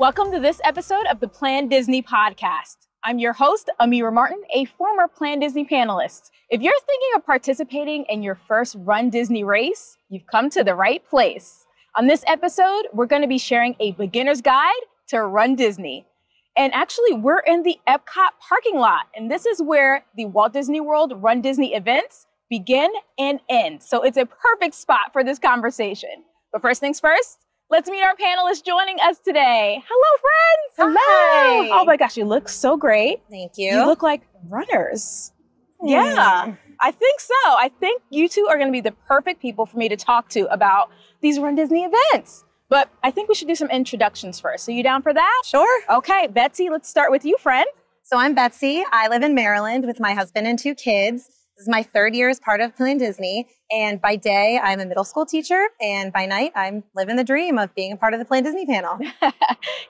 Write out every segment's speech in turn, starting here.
Welcome to this episode of the planDisney podcast. I'm your host, Amiyrah Martin, a former planDisney panelist. If you're thinking of participating in your first runDisney race, you've come to the right place. On this episode, we're going to be sharing a beginner's guide to runDisney. And actually, we're in the Epcot parking lot, and this is where the Walt Disney World runDisney events begin and end. So it's a perfect spot for this conversation. But first things first, let's meet our panelists joining us today. Hello, friends. Hi. Oh my gosh, you look so great. Thank you. You look like runners. Yeah, I think so. I think you two are going to be the perfect people for me to talk to about these runDisney events. But I think we should do some introductions first. So you down for that? Sure. Okay, Betsy, let's start with you, friend. So I'm Betsy. I live in Maryland with my husband and 2 kids. This is my 3rd year as part of planDisney. And by day, I'm a middle school teacher. And by night, I'm living the dream of being a part of the planDisney panel.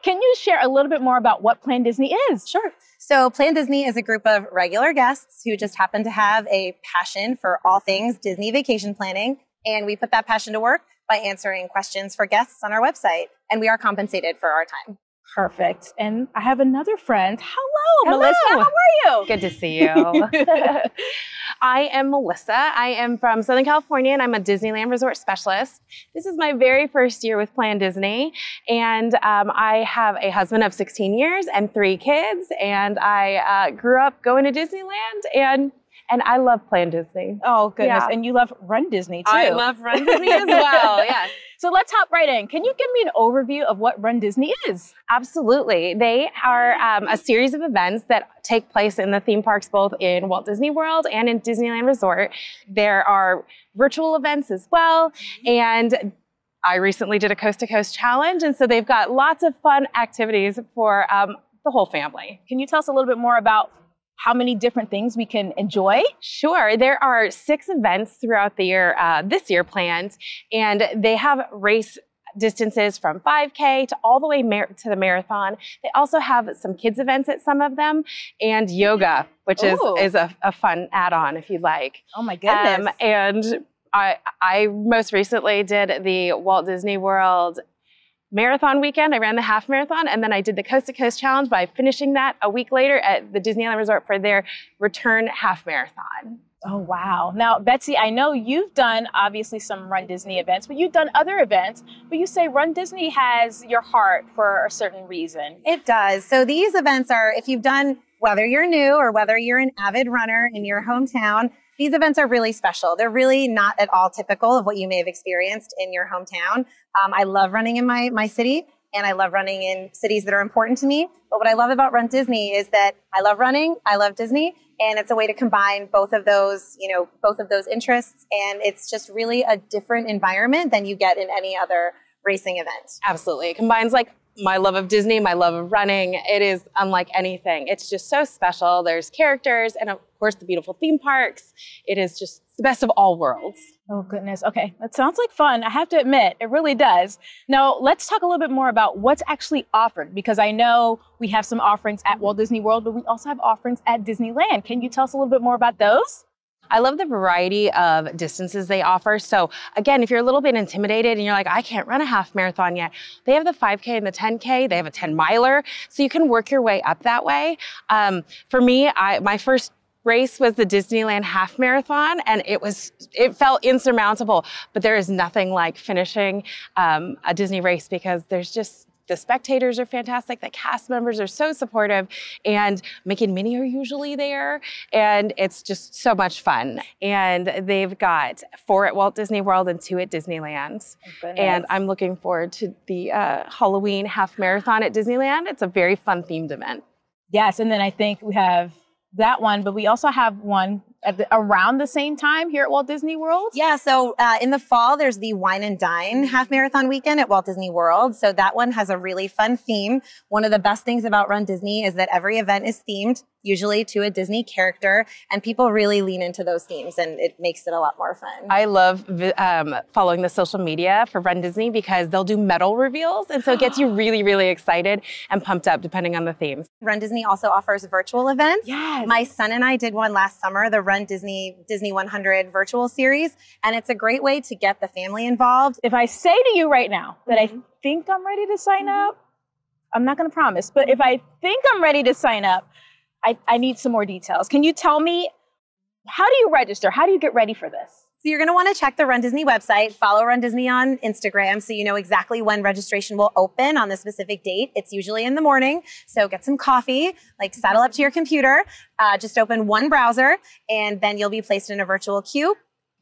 Can you share a little bit more about what planDisney is? Sure. So planDisney is a group of regular guests who just happen to have a passion for all things Disney vacation planning. And we put that passion to work by answering questions for guests on our website. And we are compensated for our time. Perfect. And I have another friend. Hello, Melissa. How are you? Good to see you. I am Melissa. I am from Southern California, and I'm a Disneyland resort specialist. This is my very first year with planDisney, and I have a husband of 16 years and 3 kids, and I grew up going to Disneyland, and I love planDisney. Oh, goodness. Yeah. And you love runDisney, too. I love runDisney as well, yes. So let's hop right in. Can you give me an overview of what runDisney is? Absolutely. They are a series of events that take place in the theme parks, both in Walt Disney World and in Disneyland Resort. There are virtual events as well. And I recently did a Coast to Coast challenge. And so they've got lots of fun activities for the whole family. Can you tell us a little bit more about how many different things we can enjoy? Sure. There are 6 events throughout the year, this year planned, and they have race distances from 5K to all the way to the marathon. They also have some kids events at some of them, and yoga, which is a fun add-on if you'd like. Oh my goodness. And I most recently did the Walt Disney World marathon weekend. I ran the half marathon, and then I did the Coast to Coast challenge by finishing that a week later at the Disneyland Resort for their return half marathon. Oh, wow. Now, Betsy, I know you've done obviously some runDisney events, but you've done other events, but you say runDisney has your heart for a certain reason. It does. So these events are, if you've done, whether you're new or whether you're an avid runner in your hometown, these events are really special. They're really not at all typical of what you may have experienced in your hometown. I love running in my city, and I love running in cities that are important to me. But what I love about runDisney is that I love running, I love Disney, and it's a way to combine both of those interests. And it's just really a different environment than you get in any other racing event. Absolutely. It combines like my love of Disney, my love of running. It is unlike anything. It's just so special. There's characters and, of course, the beautiful theme parks. It is just the best of all worlds. Oh, goodness. Okay. That sounds like fun. I have to admit, it really does. Now, let's talk a little bit more about what's actually offered, because I know we have some offerings at Walt Disney World, but we also have offerings at Disneyland. Can you tell us a little bit more about those? I love the variety of distances they offer. So again, if you're a little bit intimidated and you're like, I can't run a half marathon yet, they have the 5K and the 10K. They have a 10-miler, so you can work your way up that way. For me, my first race was the Disneyland half marathon, and it felt insurmountable. But there is nothing like finishing a Disney race, because the spectators are fantastic. The cast members are so supportive, and Mickey and Minnie are usually there, and it's just so much fun. And they've got 4 at Walt Disney World and 2 at Disneyland. Oh, and I'm looking forward to the Halloween half marathon at Disneyland. It's a very fun themed event. Yes, and then I think we have that one, but we also have one around the same time here at Walt Disney World? Yeah, so in the fall, there's the Wine and Dine half marathon weekend at Walt Disney World. So that one has a really fun theme. One of the best things about runDisney is that every event is themed, usually to a Disney character, and people really lean into those themes, and it makes it a lot more fun. I love following the social media for runDisney, because they'll do medal reveals, and so it gets you really, really excited and pumped up depending on the themes. runDisney also offers virtual events. Yes. My son and I did one last summer, the runDisney Disney 100 virtual series, and it's a great way to get the family involved. If I say to you right now that I think I'm ready to sign up, I'm not going to promise, but if I think I'm ready to sign up, I need some more details. Can you tell me, how do you register? How do you get ready for this? So you're going to want to check the runDisney website, follow runDisney on Instagram so you know exactly when registration will open on the specific date. It's usually in the morning. So get some coffee, like saddle up to your computer, just open one browser, and then you'll be placed in a virtual queue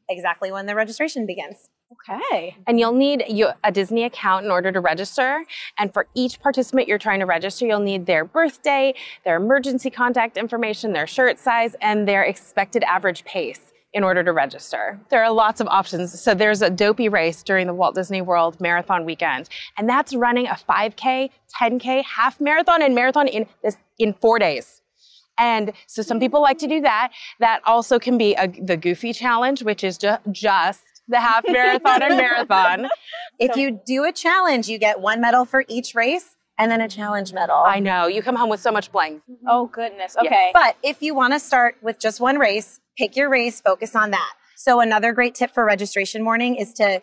exactly when the registration begins. Okay. And you'll need a Disney account in order to register. And for each participant you're trying to register, you'll need their birthday, their emergency contact information, their shirt size, and their expected average pace in order to register. There are lots of options. So there's a dopey race during the Walt Disney World Marathon weekend, and that's running a 5K, 10K, half marathon, and marathon in 4 days. And so some people like to do that. That also can be the Goofy Challenge, which is just the half marathon and marathon. If you do a challenge, you get one medal for each race and then a challenge medal. I know, you come home with so much bling. Oh goodness, okay. But if you want to start with just one race, pick your race, focus on that. So another great tip for registration morning is to,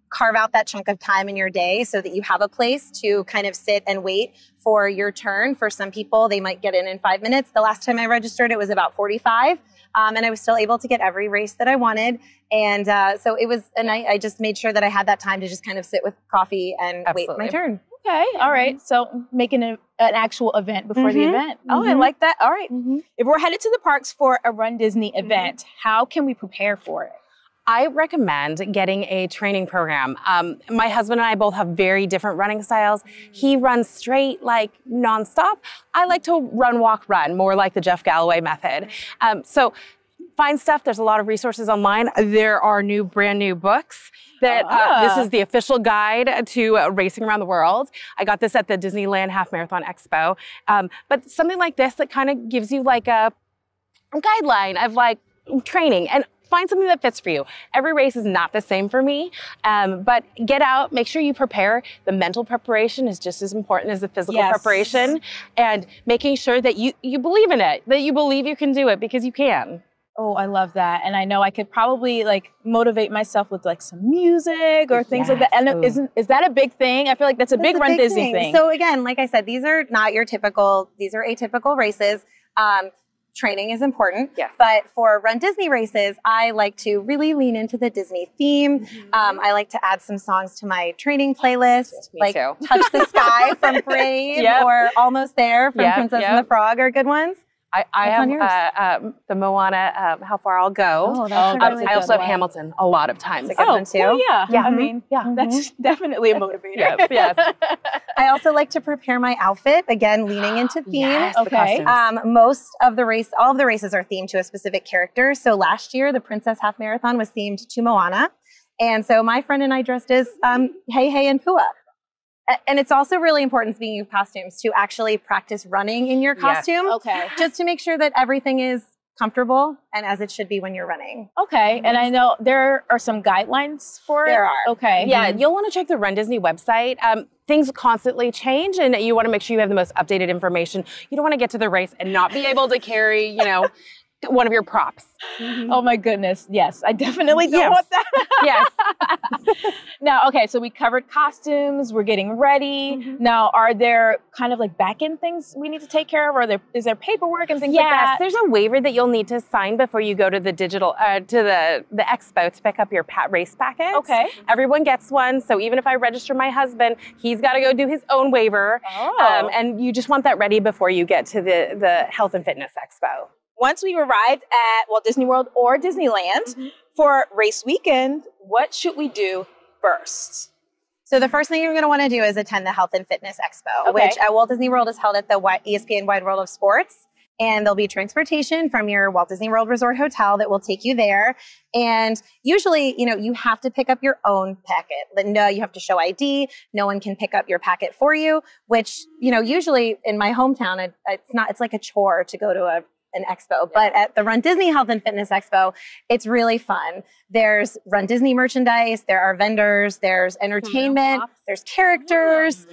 carve out that chunk of time in your day so that you have a place to kind of sit and wait for your turn. For some people, they might get in 5 minutes. The last time I registered, it was about 45. And I was still able to get every race that I wanted. And so it was, and I just made sure that I had that time to just kind of sit with coffee and wait my turn. Okay, all right. So making an actual event before the event. Oh, I like that. All right. If we're headed to the parks for a runDisney event, how can we prepare for it? I recommend getting a training program. My husband and I both have very different running styles. He runs straight, like nonstop. I like to run, walk, run, more like the Jeff Galloway method. So find stuff. There's a lot of resources online. There are brand new books that this is the official guide to racing around the world. I got this at the Disneyland Half Marathon Expo. But something like this that kind of gives you like a guideline of like training, and find something that fits for you. Every race is not the same for me, but get out, make sure you prepare. The mental preparation is just as important as the physical preparation, and making sure that you believe in it, that you believe you can do it, because you can. Oh, I love that. And I know I could probably like motivate myself with like some music or things like that. And is that a big thing? I feel like that's a big runDisney thing. So again, like I said, these are not your typical, these are atypical races. Training is important, but for runDisney races, I like to really lean into the Disney theme. I like to add some songs to my training playlist, like too. Touch the Sky from Brave or Almost There from Princess and the Frog are good ones. I have the Moana, How Far I'll Go. Oh, that's a really I also have Hamilthon a lot of times. That's a good one too. Well, yeah. I mean, that's definitely a motivator. Yes. I also like to prepare my outfit, again, leaning into theme. Yes, okay. All of the races are themed to a specific character. So last year, the Princess Half Marathon was themed to Moana. And so my friend and I dressed as Hey Hey and Pua. And it's also really important, speaking of costumes, to actually practice running in your costume. Okay. Just to make sure that everything is comfortable and as it should be when you're running. Okay. And I know there are some guidelines for it. There are. Okay. Yeah, you'll want to check the runDisney website. Things constantly change, and you want to make sure you have the most updated information. You don't want to get to the race and not be able to carry, one of your props. Oh my goodness. Yes, I definitely don't want that. Yes. Now, okay, so we covered costumes, we're getting ready. Now, are there kind of like back-end things we need to take care of? Or is there paperwork and things like that? Yes, there's a waiver that you'll need to sign before you go to the the expo to pick up your race packets. Okay. Everyone gets one, so even if I register my husband, he's got to go do his own waiver. Oh. And you just want that ready before you get to the Health and Fitness Expo. Once we've arrived at Walt Disney World or Disneyland for race weekend, what should we do first? So the first thing you're going to want to do is attend the Health and Fitness Expo, which at Walt Disney World is held at the ESPN Wide World of Sports. And there'll be transportation from your Walt Disney World Resort Hotel that will take you there. And usually, you have to pick up your own packet. No, you have to show ID. No one can pick up your packet for you, which, usually in my hometown, it's like a chore to go to an expo, but at the runDisney Health and Fitness Expo, it's really fun. There's runDisney merchandise, there are vendors, there's entertainment, there's characters.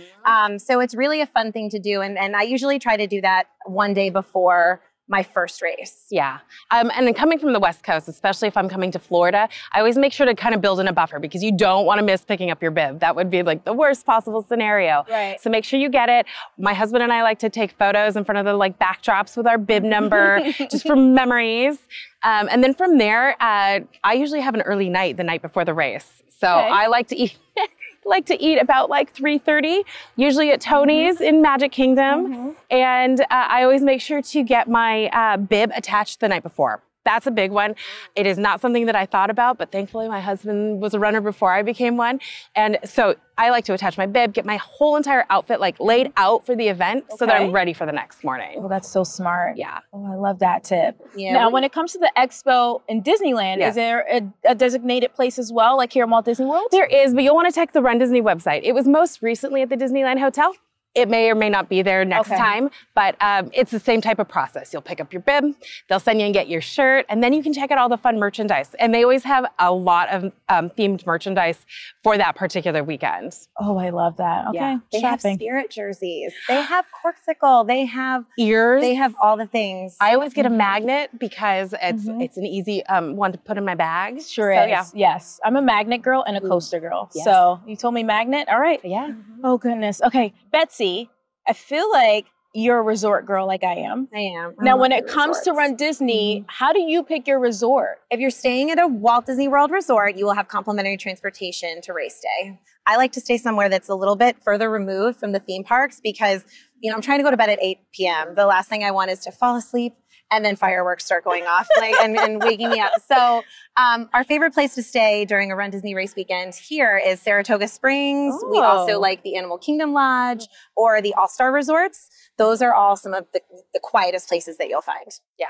So it's really a fun thing to do. And I usually try to do that one day before my first race. Yeah. And then coming from the West Coast, especially if I'm coming to Florida, I always make sure to kind of build in a buffer because you don't want to miss picking up your bib. That would be like the worst possible scenario. Right. So make sure you get it. My husband and I like to take photos in front of the like backdrops with our bib number just for memories. And then from there, I usually have an early night the night before the race. So I like to eat about like 3:30, usually at Tony's in Magic Kingdom. And I always make sure to get my bib attached the night before. That's a big one. It is not something that I thought about, but thankfully my husband was a runner before I became one. And so I like to attach my bib, get my whole entire outfit like laid out for the event so that I'm ready for the next morning. Well, that's so smart. Yeah. Oh, I love that tip. Yeah. Now, when it comes to the expo in Disneyland, is there a designated place as well, like here at Walt Disney World? There is, but you'll want to check the runDisney website. It was most recently at the Disneyland Hotel. It may or may not be there next time, but it's the same type of process. You'll pick up your bib, they'll send you and get your shirt, and then you can check out all the fun merchandise. And they always have a lot of themed merchandise for that particular weekend. Oh, I love that. Okay, Yeah. They have spirit jerseys. They have corksicle. They have ears. They have all the things. I always get a magnet because it's an easy one to put in my bag. Sure is. Yeah. Yes, I'm a magnet girl and a coaster girl. Yes. So you told me magnet. All right. Yeah. Oh goodness. Okay, Betsy, I feel like you're a resort girl like I am. I am. Now, when it comes to runDisney, how do you pick your resort? If you're staying at a Walt Disney World resort, you will have complimentary transportation to race day. I like to stay somewhere that's a little bit further removed from the theme parks because, you know, I'm trying to go to bed at 8 p.m. The last thing I want is to fall asleep and then fireworks start going off and waking me up. So our favorite place to stay during a runDisney race weekend here is Saratoga Springs. We also like the Animal Kingdom Lodge or the All-Star Resorts. Those are all some of the quietest places that you'll find. Yeah.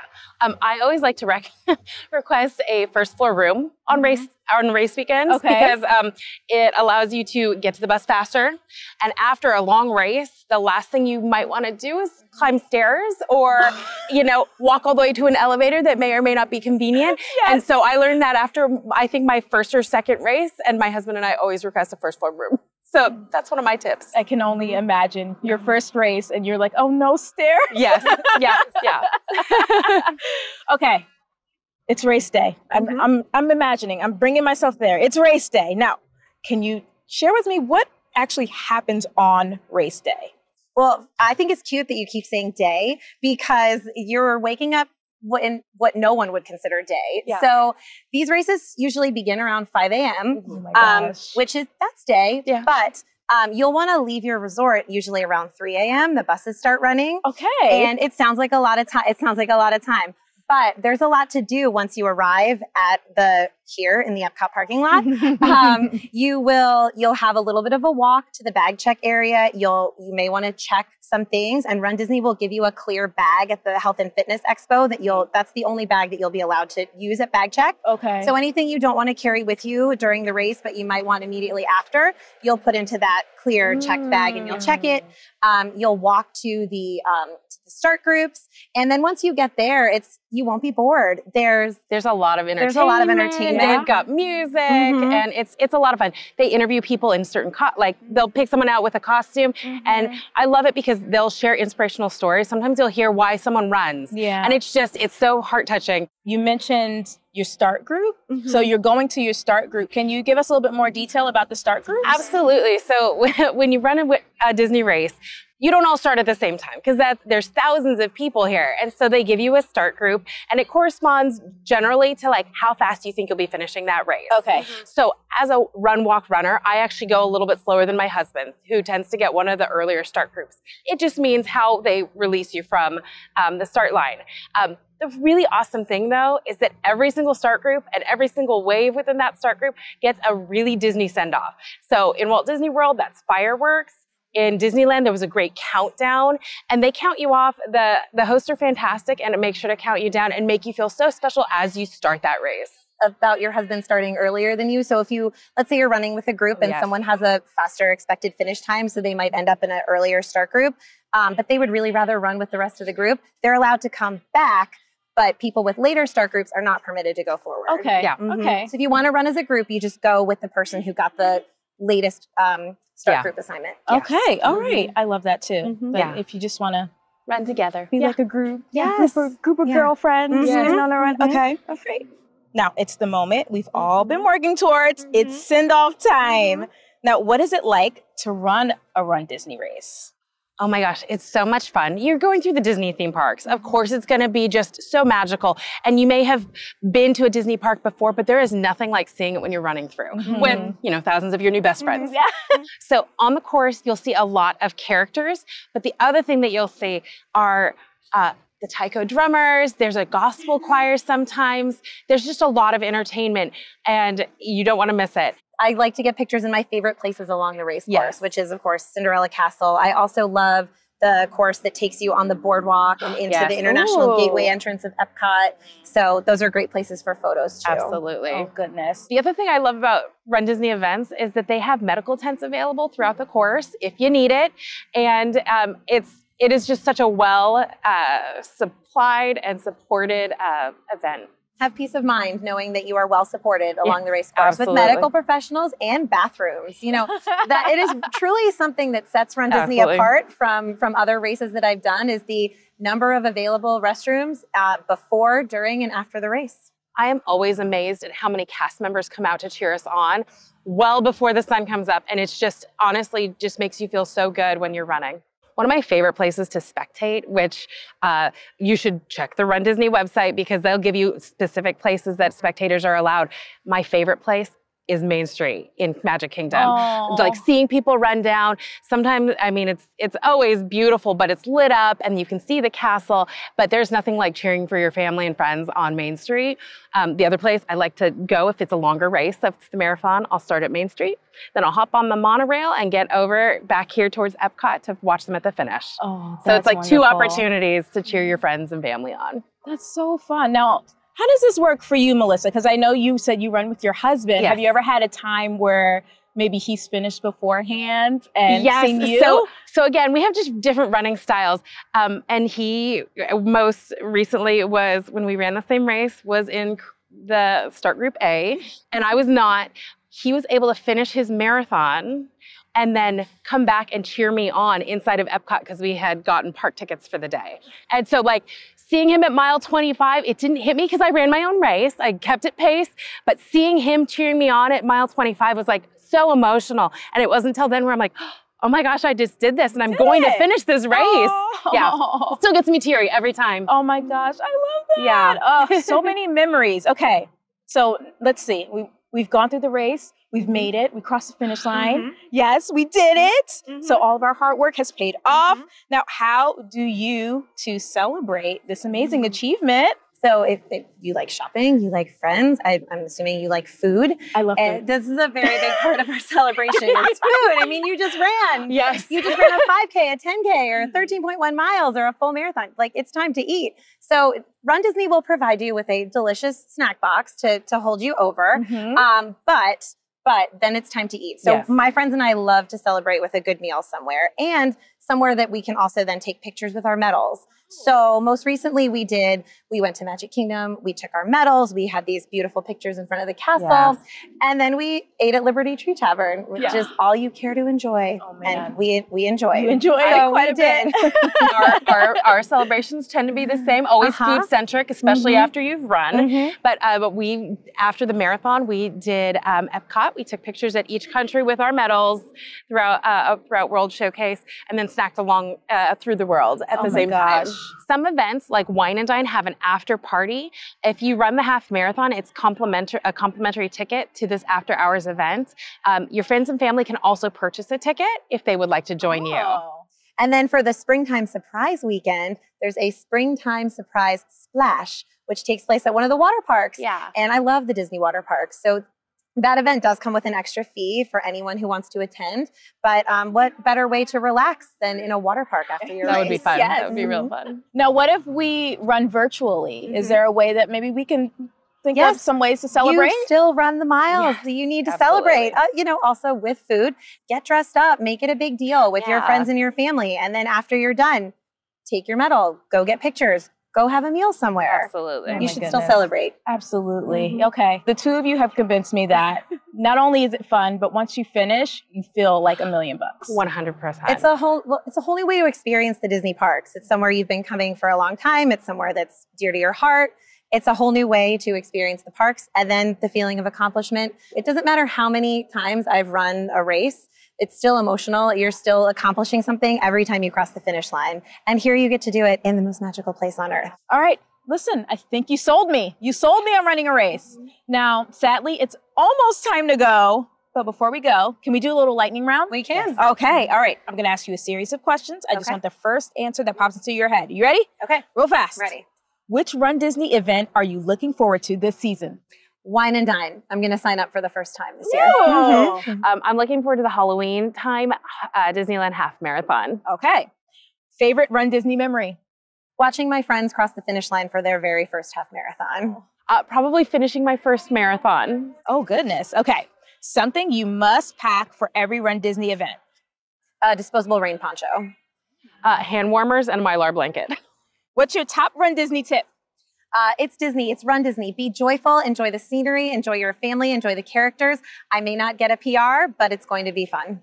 I always like to request a first floor room on race weekends because it allows you to get to the bus faster. And after a long race, the last thing you might want to do is climb stairs or, walk all the way to an elevator that may or may not be convenient. Yes. And so I learned that after, I think, my first or second race, and my husband and I always request a first floor room. So that's one of my tips. I can only imagine your first race and you're like, oh, no stairs? Yes, yeah. Okay, it's race day. I'm imagining, I'm bringing myself there. It's race day. Now, can you share with me what actually happens on race day? Well, I think it's cute that you keep saying day because you're waking up in what no one would consider day. Yeah. So these races usually begin around 5 a.m., that's day. Yeah. But you'll want to leave your resort usually around 3 a.m. The buses start running. Okay. And it sounds like a lot of time. But there's a lot to do once you arrive at here in the Epcot parking lot. You'll have a little bit of a walk to the bag check area. You may want to check some things, and runDisney will give you a clear bag at the Health and Fitness Expo that's the only bag that you'll be allowed to use at bag check. Okay. So anything you don't want to carry with you during the race, but you might want immediately after, you'll put into that clear checked bag and you'll check it. You'll walk to the start groups, and then once you get there, you won't be bored. There's a lot of entertainment. They've got music, and it's a lot of fun. They interview people in certain they'll pick someone out with a costume, and I love it because they'll share inspirational stories. Sometimes you'll hear why someone runs, and it's so heart touching. You mentioned your start group. So you're going to your start group. Can you give us a little bit more detail about the start groups? Absolutely. So when you run a Disney race, you don't all start at the same time because there's thousands of people here. And so they give you a start group, and it corresponds generally to how fast you think you'll be finishing that race. Okay. So as a walk runner, I actually go a little bit slower than my husband, who tends to get one of the earlier start groups. It just means how they release you from the start line. The really awesome thing, though, is that every single start group and every single wave within that start group gets a really Disney send-off. So in Walt Disney World, that's fireworks. In Disneyland, there was a great countdown, and they count you off. The hosts are fantastic, and it makes sure to count you down and make you feel so special as you start that race. About your husband starting earlier than you. So if let's say you're running with a group and someone has a faster expected finish time, so they might end up in an earlier start group, but they would really rather run with the rest of the group, they're allowed to come back. But people with later start groups are not permitted to go forward. Okay. Yeah. Okay. So if you want to run as a group, you just go with the person who got the latest start group assignment. Okay. All right. I love that too. But if you just want to Run together. Be like a group. Yes. Group of girlfriends. Mhm. On a run. Okay. Okay. Now it's the moment we've all been working towards. It's send-off time. Now, what is it like to run a runDisney race? Oh my gosh, it's so much fun. You're going through the Disney theme parks. Of course, it's going to be just so magical. And you may have been to a Disney park before, but there is nothing like seeing it when you're running through with, thousands of your new best friends. Yeah. So on the course, you'll see a lot of characters, but the other thing that you'll see are the taiko drummers. There's a gospel choir sometimes. There's just a lot of entertainment, and you don't want to miss it. I like to get pictures in my favorite places along the race course, which is, of course, Cinderella Castle. I also love the course that takes you on the boardwalk and into the International Gateway entrance of Epcot. So those are great places for photos, too. Absolutely. Oh, goodness. The other thing I love about runDisney events is that they have medical tents available throughout the course if you need it. And it is just such a well supplied and supported event. Have peace of mind knowing that you are well supported along the race course with medical professionals and bathrooms. That it is truly something that sets runDisney apart from other races that I've done is the number of available restrooms before, during, and after the race. I am always amazed at how many cast members come out to cheer us on well before the sun comes up. And it's just, honestly, just makes you feel so good when you're running. One of my favorite places to spectate, which you should check the runDisney website because they'll give you specific places that spectators are allowed. My favorite place is Main Street in Magic Kingdom. Aww. Like seeing people run down. Sometimes, I mean, it's always beautiful, but it's lit up and you can see the castle, but there's nothing like cheering for your family and friends on Main Street. The other place I like to go if it's a longer race, if it's the marathon, I'll start at Main Street. Then I'll hop on the monorail and get over back here towards Epcot to watch them at the finish. Oh, so it's like wonderful. 2 opportunities to cheer your friends and family on. That's so fun. Now, how does this work for you, Melissa? Because I know you said you run with your husband. Yes. Have you ever had a time where maybe he's finished beforehand and seen you? So again, we have just different running styles. And he most recently was, when we ran the same race, was in the start group A, and I was not. He was able to finish his marathon and then come back and cheer me on inside of Epcot because we had gotten park tickets for the day. And so seeing him at mile 25, it didn't hit me because I ran my own race. I kept it pace, but seeing him cheering me on at mile 25 was so emotional. And it wasn't until then where I'm like, oh my gosh, I just did this and I'm going to finish this race. Oh. Yeah, it still gets me teary every time. Oh my gosh, I love that. Yeah. Oh, so many memories. Okay, so let's see. We've gone through the race. We've made it. We crossed the finish line. Yes, we did it. So all of our hard work has paid off. Now, how do you two celebrate this amazing achievement? So if you like shopping, you like friends, I'm assuming you like food. I love food. This is a very big part of our celebration. It's food. I mean, you just ran. Yes. You just ran a 5K, a 10K, or 13.1 miles, or a full marathon. It's time to eat. So runDisney will provide you with a delicious snack box to hold you over. But then it's time to eat. So my friends and I love to celebrate with a good meal somewhere, and somewhere that we can also then take pictures with our medals. So most recently we went to Magic Kingdom, we took our medals, we had these beautiful pictures in front of the castle, and then we ate at Liberty Tree Tavern, which is all you care to enjoy. Oh, man. And we enjoyed. You enjoyed it quite a bit. our celebrations tend to be the same, always food-centric, especially after you've run. But we, after the marathon, we did Epcot. We took pictures at each country with our medals throughout World Showcase, and then snacked along through the world at the same time. Some events like Wine and Dine have an after party. If you run the half marathon, it's a complimentary ticket to this after hours event. Your friends and family can also purchase a ticket if they would like to join you. And then for the Springtime Surprise Weekend, there's a Springtime Surprise Splash, which takes place at one of the water parks. Yeah. And I love the Disney water parks. So that event does come with an extra fee for anyone who wants to attend. But what better way to relax than in a water park after your race? That would be fun. Yes. That would be real fun. Now, what if we run virtually? Is there a way that maybe we can think of some ways to celebrate? You still run the miles. You need to celebrate. Also with food, get dressed up, make it a big deal with your friends and your family. And then after you're done, take your medal, go get pictures, go have a meal somewhere. Absolutely. You should still celebrate. Absolutely. Okay. The two of you have convinced me that not only is it fun, but once you finish, you feel like $1,000,000. 100%. It's a whole new way to experience the Disney parks. It's somewhere you've been coming for a long time. It's somewhere that's dear to your heart. It's a whole new way to experience the parks. And then the feeling of accomplishment. It doesn't matter how many times I've run a race. It's still emotional. You're still accomplishing something every time you cross the finish line. And here you get to do it in the most magical place on earth. All right. Listen, I think you sold me. You sold me on running a race. Now, sadly, it's almost time to go. But before we go, can we do a little lightning round? We can. Okay. All right. I'm going to ask you a series of questions. I just want the first answer that pops into your head. You ready? Okay. Real fast. Ready. Which RunDisney event are you looking forward to this season? Wine and Dine. I'm going to sign up for the first time this year. I'm looking forward to the Halloween time Disneyland half marathon. Okay. Favorite RunDisney memory? Watching my friends cross the finish line for their very first half marathon. Probably finishing my first marathon. Oh, goodness. Okay. Something you must pack for every RunDisney event. Disposable rain poncho. Hand warmers and a Mylar blanket. What's your top RunDisney tip? It's Disney. It's runDisney. Be joyful. Enjoy the scenery. Enjoy your family. Enjoy the characters. I may not get a PR, but it's going to be fun.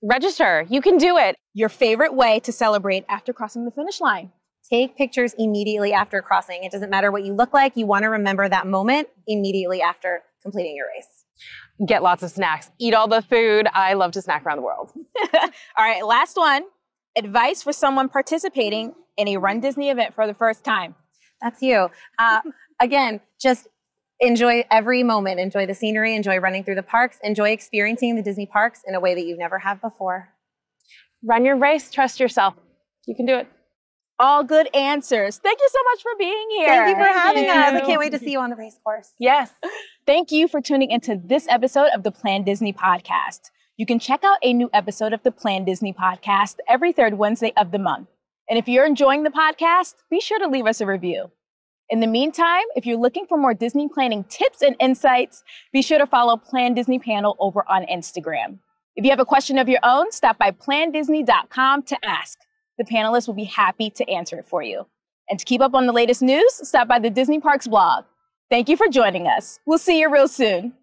Register. You can do it. Your favorite way to celebrate after crossing the finish line? Take pictures immediately after crossing. It doesn't matter what you look like. You want to remember that moment immediately after completing your race. Get lots of snacks. Eat all the food. I love to snack around the world. All right, last one. Advice for someone participating in a RunDisney event for the first time. That's you. Again, just enjoy every moment. Enjoy the scenery. Enjoy running through the parks. Enjoy experiencing the Disney parks in a way that you never have before. Run your race. Trust yourself. You can do it. All good answers. Thank you so much for being here. Thank you for having us. I can't wait to see you on the race course. Yes. Thank you for tuning into this episode of the planDisney podcast. You can check out a new episode of the planDisney podcast every third Wednesday of the month. And if you're enjoying the podcast, be sure to leave us a review. In the meantime, if you're looking for more Disney planning tips and insights, be sure to follow planDisney Panel over on Instagram. If you have a question of your own, stop by planDisney.com to ask. The panelists will be happy to answer it for you. And to keep up on the latest news, stop by the Disney Parks blog. Thank you for joining us. We'll see you real soon.